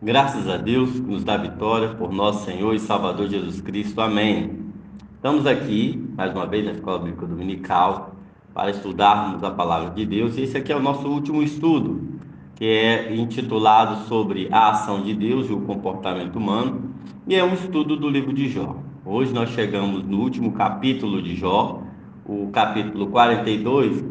Graças a Deus que nos dá vitória por nosso Senhor e Salvador Jesus Cristo. Amém. Estamos aqui, mais uma vez, na Escola Bíblica Dominical, para estudarmos a Palavra de Deus. E esse aqui é o nosso último estudo, que é intitulado sobre a ação de Deus e o comportamento humano. E é um estudo do livro de Jó. Hoje nós chegamos no último capítulo de Jó, o capítulo 42,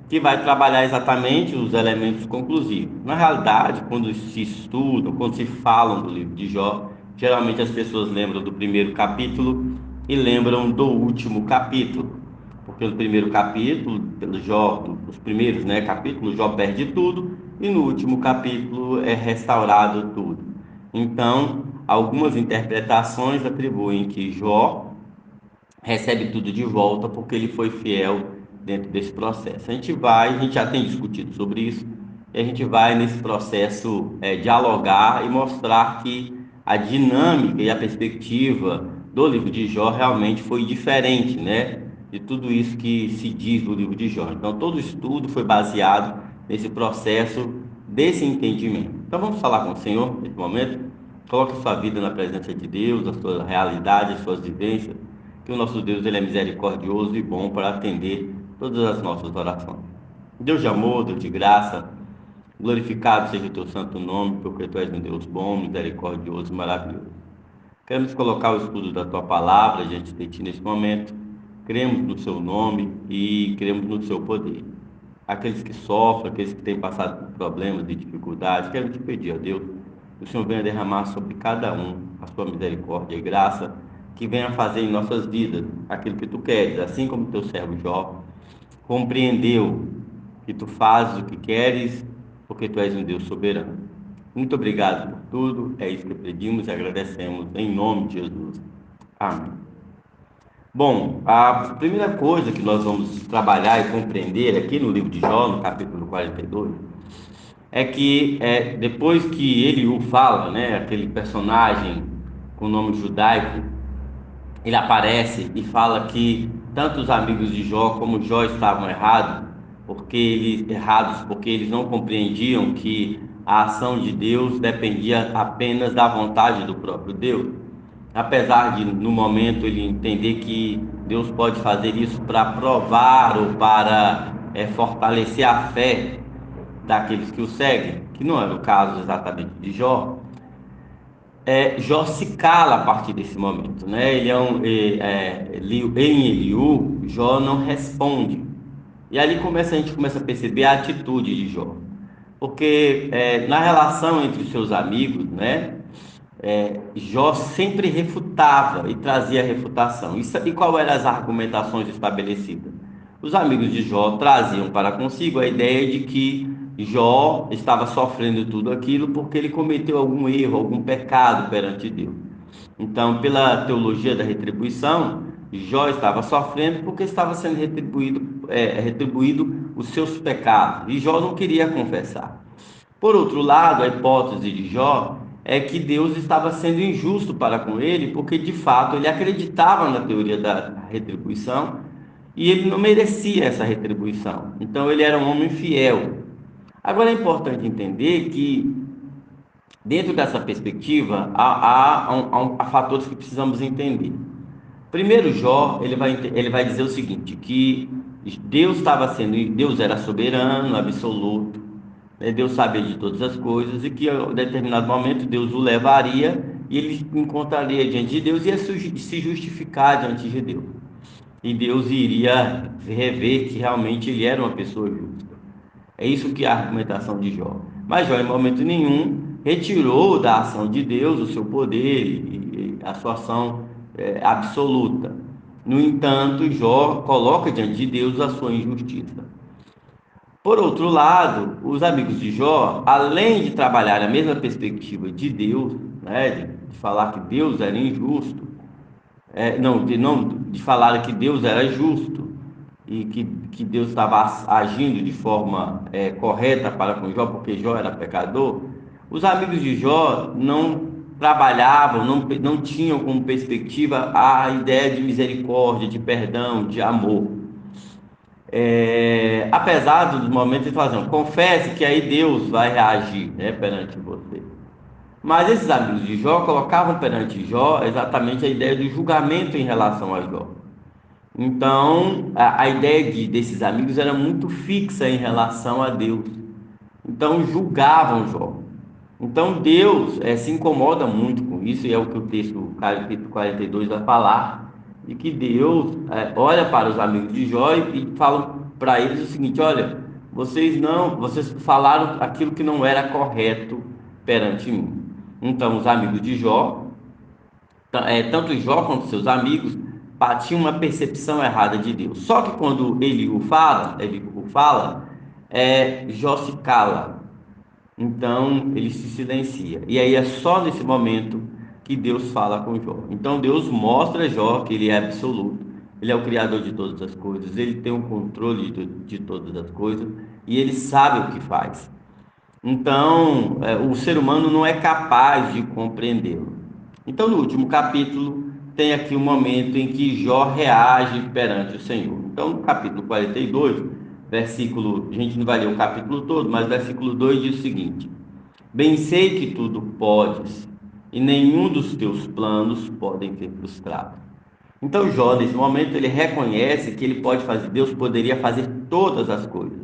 que vai trabalhar exatamente os elementos conclusivos. Na realidade, quando se estudam, quando se falam do livro de Jó, geralmente as pessoas lembram do primeiro capítulo e lembram do último capítulo, porque no primeiro capítulo, pelo Jó, os primeiros, capítulos, Jó perde tudo e no último capítulo é restaurado tudo. Então, algumas interpretações atribuem que Jó recebe tudo de volta porque ele foi fiel dentro desse processo. A gente já tem discutido sobre isso, e a gente vai nesse processo dialogar e mostrar que a dinâmica e a perspectiva do livro de Jó realmente foi diferente, de tudo isso que se diz do livro de Jó. Então, todo o estudo foi baseado nesse processo desse entendimento. Então, vamos falar com o Senhor nesse momento. Coloque sua vida na presença de Deus, a sua realidade, as suas vivências, que o nosso Deus ele é misericordioso e bom para atender todas as nossas orações. Deus de amor, Deus de graça, glorificado seja o teu santo nome, porque tu és um Deus bom, misericordioso e maravilhoso. Queremos colocar o estudo da tua palavra diante de ti nesse momento. Cremos no seu nome e cremos no seu poder. Aqueles que sofrem, aqueles que têm passado por problemas e dificuldades, quero te pedir a Deus que o Senhor venha derramar sobre cada um a sua misericórdia e graça, que venha fazer em nossas vidas aquilo que tu queres, assim como teu servo Jó compreendeu que tu fazes o que queres, porque tu és um Deus soberano. Muito obrigado por tudo, é isso que pedimos e agradecemos em nome de Jesus. Amém. Bom, a primeira coisa que nós vamos trabalhar e compreender aqui no livro de Jó, no capítulo 42, é que depois que Eliú fala, aquele personagem com nome judaico, ele aparece e fala que tanto os amigos de Jó como Jó estavam errados porque eles não compreendiam que a ação de Deus dependia apenas da vontade do próprio Deus. Apesar de no momento ele entender que Deus pode fazer isso para provar ou para fortalecer a fé daqueles que o seguem, que não era o caso exatamente de Jó. Jó se cala a partir desse momento, Ele em Eliú, Jó não responde. E ali a gente começa a perceber a atitude de Jó, porque na relação entre os seus amigos, Jó sempre refutava e trazia refutação. E qual eram as argumentações estabelecidas? Os amigos de Jó traziam para consigo a ideia de que Jó estava sofrendo tudo aquilo porque ele cometeu algum erro, algum pecado perante Deus. Então, pela teologia da retribuição, Jó estava sofrendo porque estava sendo retribuído os seus pecados. E Jó não queria confessar. Por outro lado, a hipótese de Jó é que Deus estava sendo injusto para com ele, porque de fato ele acreditava na teoria da retribuição e ele não merecia essa retribuição. Então ele era um homem fiel. Agora é importante entender que, dentro dessa perspectiva, há fatores que precisamos entender. Primeiro, Jó ele vai dizer o seguinte, que Deus era soberano, absoluto, Deus sabia de todas as coisas e que em determinado momento Deus o levaria e ele encontraria diante de Deus e ia se justificar diante de Deus. E Deus iria rever que realmente ele era uma pessoa justa. É isso que é a argumentação de Jó. Mas Jó, em momento nenhum, retirou da ação de Deus o seu poder e a sua ação absoluta. No entanto, Jó coloca diante de Deus a sua injustiça. Por outro lado, os amigos de Jó, além de trabalhar a mesma perspectiva de Deus, de falar que Deus era injusto, de falar que Deus era justo e que Deus estava agindo de forma correta para com Jó, porque Jó era pecador, os amigos de Jó não trabalhavam, não tinham como perspectiva a ideia de misericórdia, de perdão, de amor. Apesar dos momentos de fazer, confesse que aí Deus vai reagir, perante você. Mas esses amigos de Jó colocavam perante Jó exatamente a ideia do julgamento em relação a Jó. Então, a ideia desses amigos era muito fixa em relação a Deus. Então, julgavam Jó. Então, Deus se incomoda muito com isso, e é o que o texto, capítulo 42, vai falar, de que Deus olha para os amigos de Jó e fala para eles o seguinte: olha, vocês falaram aquilo que não era correto perante mim. Então, os amigos de Jó, tanto Jó quanto seus amigos, tinham uma percepção errada de Deus. Só que quando ele o fala, Jó se cala. Então ele se silencia. E aí é só nesse momento que Deus fala com Jó. Então Deus mostra a Jó que ele é absoluto, ele é o criador de todas as coisas, ele tem o controle de todas as coisas e ele sabe o que faz. Então o ser humano não é capaz de compreendê-lo. Então no último capítulo tem aqui um momento em que Jó reage perante o Senhor. Então no capítulo 42, versículo, a gente não vai ler o capítulo todo, mas versículo 2 diz o seguinte: bem sei que tudo podes, e nenhum dos teus planos podem ser frustrado. Então Jó, nesse momento, ele reconhece que ele pode fazer, Deus poderia fazer todas as coisas,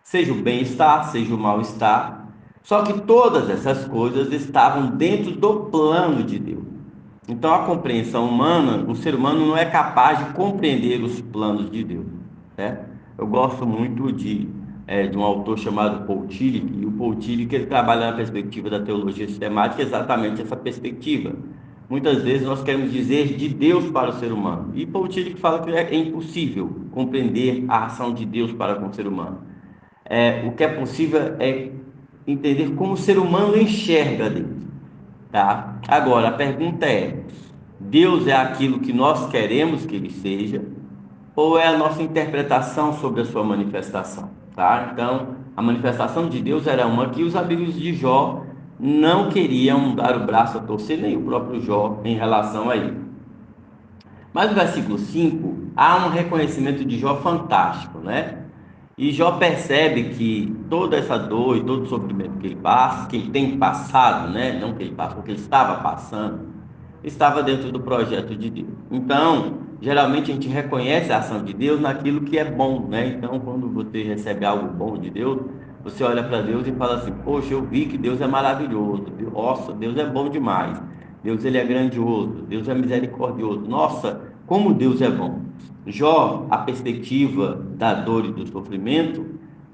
seja o bem-estar, seja o mal-estar, só que todas essas coisas estavam dentro do plano de Deus. Então a compreensão humana, o ser humano não é capaz de compreender os planos de Deus, né? Eu gosto muito de um autor chamado Paul Tillich, e o Paul Tillich ele trabalha na perspectiva da teologia sistemática, exatamente essa perspectiva. Muitas vezes nós queremos dizer de Deus para o ser humano, e Paul Tillich fala que é impossível compreender a ação de Deus para com o ser humano. O que é possível é entender como o ser humano enxerga Deus, tá? Agora, a pergunta é: Deus é aquilo que nós queremos que ele seja, ou é a nossa interpretação sobre a sua manifestação, tá? Então, a manifestação de Deus era uma que os amigos de Jó não queriam dar o braço a torcer, nem o próprio Jó em relação a ele. Mas no versículo 5, há um reconhecimento de Jó fantástico, né? E Jó percebe que toda essa dor e todo o sofrimento que ele passa, que ele tem passado, né? Não que ele passou, que ele estava passando, estava dentro do projeto de Deus. Então, geralmente a gente reconhece a ação de Deus naquilo que é bom, né? Então, quando você recebe algo bom de Deus, você olha para Deus e fala assim: poxa, eu vi que Deus é maravilhoso. Nossa, Deus é bom demais. Deus ele é grandioso. Deus é misericordioso. Nossa, como Deus é bom. Jó, a perspectiva da dor e do sofrimento,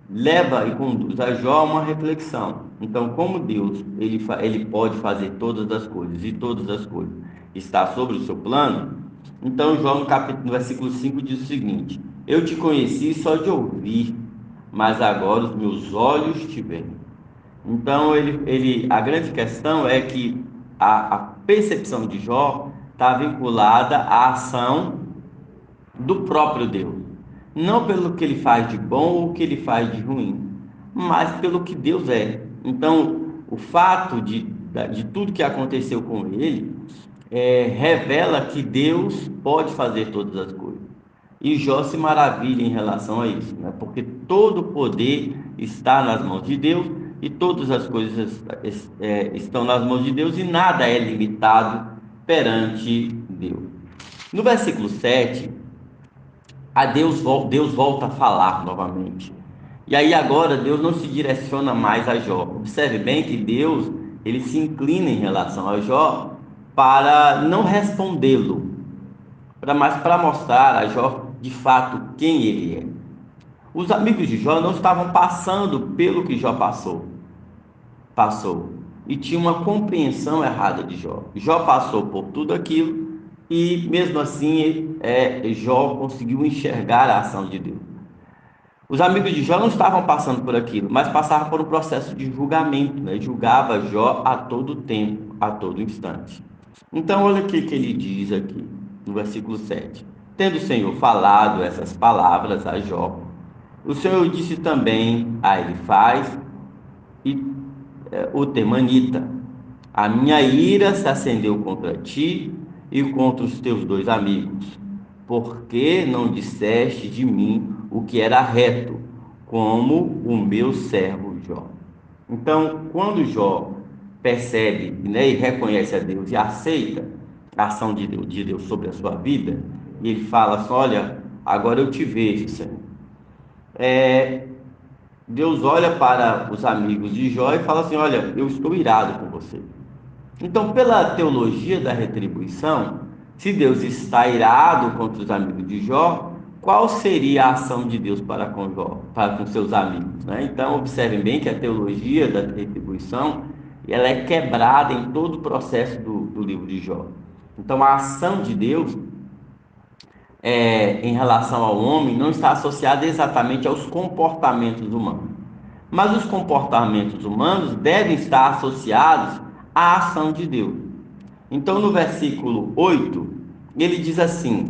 leva e conduz a Jó a uma reflexão. Então, como Deus ele pode fazer todas as coisas, e todas as coisas está sobre o seu plano, então Jó no versículo 5 diz o seguinte: eu te conheci só de ouvir, mas agora os meus olhos te veem. Então a grande questão é que a percepção de Jó está vinculada à ação do próprio Deus, não pelo que ele faz de bom ou o que ele faz de ruim, mas pelo que Deus é. Então, o fato de tudo que aconteceu com ele revela que Deus pode fazer todas as coisas. E Jó se maravilha em relação a isso, né? Porque todo o poder está nas mãos de Deus e todas as coisas estão nas mãos de Deus e nada é limitado perante Deus. No versículo 7, Deus volta a falar novamente. E aí agora Deus não se direciona mais a Jó. Observe bem que Deus ele se inclina em relação a Jó para não respondê-lo, mas para mostrar a Jó de fato quem ele é. Os amigos de Jó não estavam passando pelo que Jó passou e tinha uma compreensão errada de Jó. Jó passou por tudo aquilo e mesmo assim Jó conseguiu enxergar a ação de Deus. Os amigos de Jó não estavam passando por aquilo, mas passavam por um processo de julgamento, né? Julgava Jó a todo tempo, a todo instante. Então olha o que ele diz aqui no versículo 7: tendo o Senhor falado essas palavras a Jó, o Senhor disse também a Elifaz e o temanita: a minha ira se acendeu contra ti e contra os teus dois amigos, porque não disseste de mim o que era reto, como o meu servo Jó. Então, quando Jó percebe, né, e reconhece a Deus e aceita a ação de Deus sobre a sua vida, e ele fala assim: olha, agora eu te vejo, Senhor. Deus olha para os amigos de Jó e fala assim: olha, eu estou irado com você. Então, pela teologia da retribuição, se Deus está irado contra os amigos de Jó, qual seria a ação de Deus para com Jó, para com seus amigos, né? Então, observem bem que a teologia da retribuição, ela é quebrada em todo o processo do livro de Jó. Então, a ação de Deus em relação ao homem não está associada exatamente aos comportamentos humanos, mas os comportamentos humanos devem estar associados à ação de Deus. Então, no versículo 8, ele diz assim: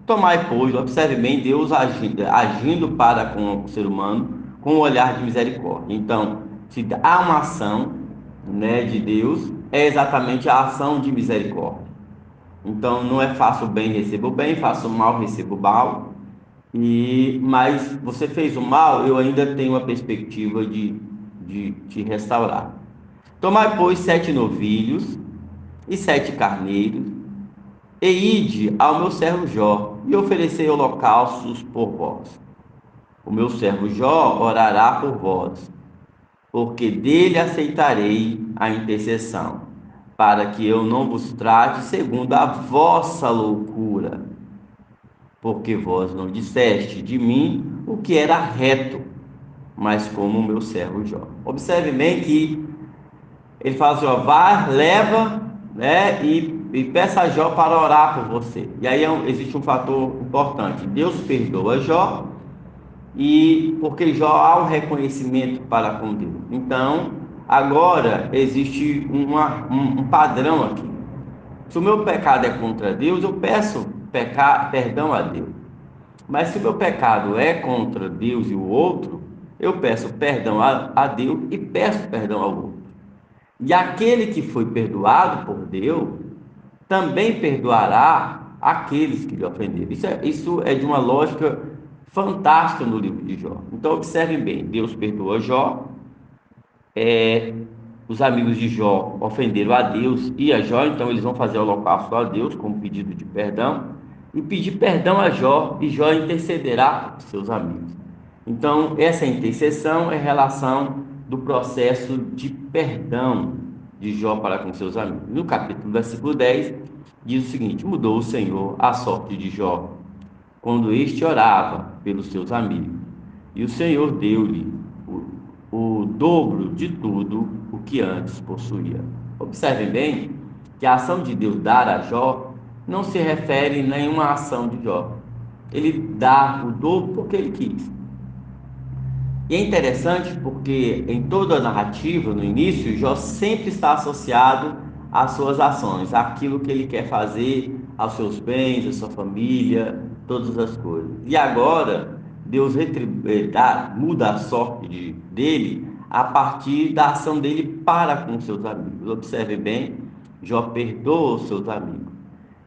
tomai, pois, observe bem, Deus agindo para com o ser humano com um olhar de misericórdia. Então, se há uma ação, né, de Deus, é exatamente a ação de misericórdia. Então, não é faço o bem, recebo o bem, faço o mal, recebo o mal. Mas você fez o mal, eu ainda tenho a perspectiva de te restaurar. Tomai, pois, 7 novilhos e 7 carneiros, e ide ao meu servo Jó, e oferecei holocaustos por vós. O meu servo Jó orará por vós, porque dele aceitarei a intercessão, para que eu não vos trate segundo a vossa loucura, porque vós não disseste de mim o que era reto, mas como o meu servo Jó. Observe bem que ele fala assim: ó, vá, leva, né, e peça a Jó para orar por você. E aí existe um fator importante: Deus perdoa Jó, e porque Jó há um reconhecimento para com Deus. Então, agora existe um padrão aqui. Se o meu pecado é contra Deus, eu peço perdão a Deus. Mas se o meu pecado é contra Deus e o outro, eu peço perdão a Deus e peço perdão ao outro. E aquele que foi perdoado por Deus, também perdoará aqueles que lhe ofenderam. Isso é de uma lógica fantástica no livro de Jó. Então, observem bem: Deus perdoa Jó, os amigos de Jó ofenderam a Deus e a Jó, então eles vão fazer holocausto a Deus com pedido de perdão, e pedir perdão a Jó, e Jó intercederá por seus amigos. Então, essa intercessão é relação do processo de perdão de Jó para com seus amigos. No capítulo, versículo 10, diz o seguinte: mudou o Senhor a sorte de Jó, quando este orava pelos seus amigos, e o Senhor deu-lhe o dobro de tudo o que antes possuía. Observem bem que a ação de Deus dar a Jó não se refere a nenhuma ação de Jó. Ele dá o dobro porque ele quis. E é interessante porque em toda a narrativa, no início, Jó sempre está associado às suas ações, àquilo que ele quer fazer, aos seus bens, à sua família, todas as coisas. E agora, Deus muda a sorte dele a partir da ação dele para com seus amigos. Observe bem, Jó perdoa os seus amigos.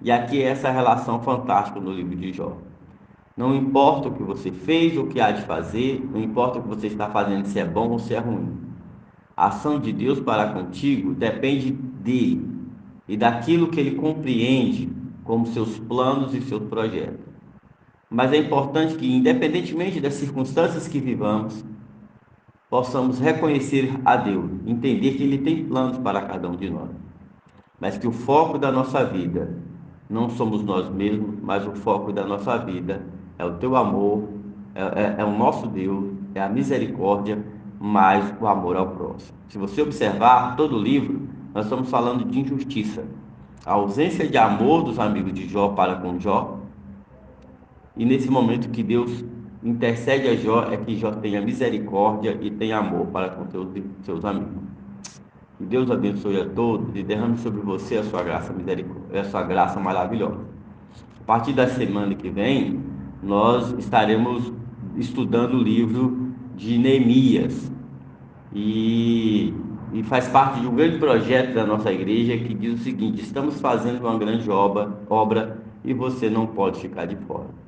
E aqui é essa relação fantástica no livro de Jó. Não importa o que você fez ou o que há de fazer, não importa o que você está fazendo, se é bom ou se é ruim. A ação de Deus para contigo depende dele e daquilo que ele compreende como seus planos e seus projetos. Mas é importante que, independentemente das circunstâncias que vivamos, possamos reconhecer a Deus, entender que ele tem planos para cada um de nós, mas que o foco da nossa vida não somos nós mesmos, mas o foco da nossa vida é o teu amor, é o nosso Deus, é a misericórdia, mais o amor ao próximo. Se você observar todo o livro, nós estamos falando de injustiça, a ausência de amor dos amigos de Jó para com Jó, e nesse momento que Deus intercede a Jó, é que Jó tenha misericórdia e tenha amor para com seus amigos. Que Deus abençoe a todos e derrame sobre você a sua graça misericórdia, a sua graça maravilhosa. A partir da semana que vem, nós estaremos estudando o livro de Neemias. E faz parte de um grande projeto da nossa igreja que diz o seguinte: estamos fazendo uma grande obra e você não pode ficar de fora.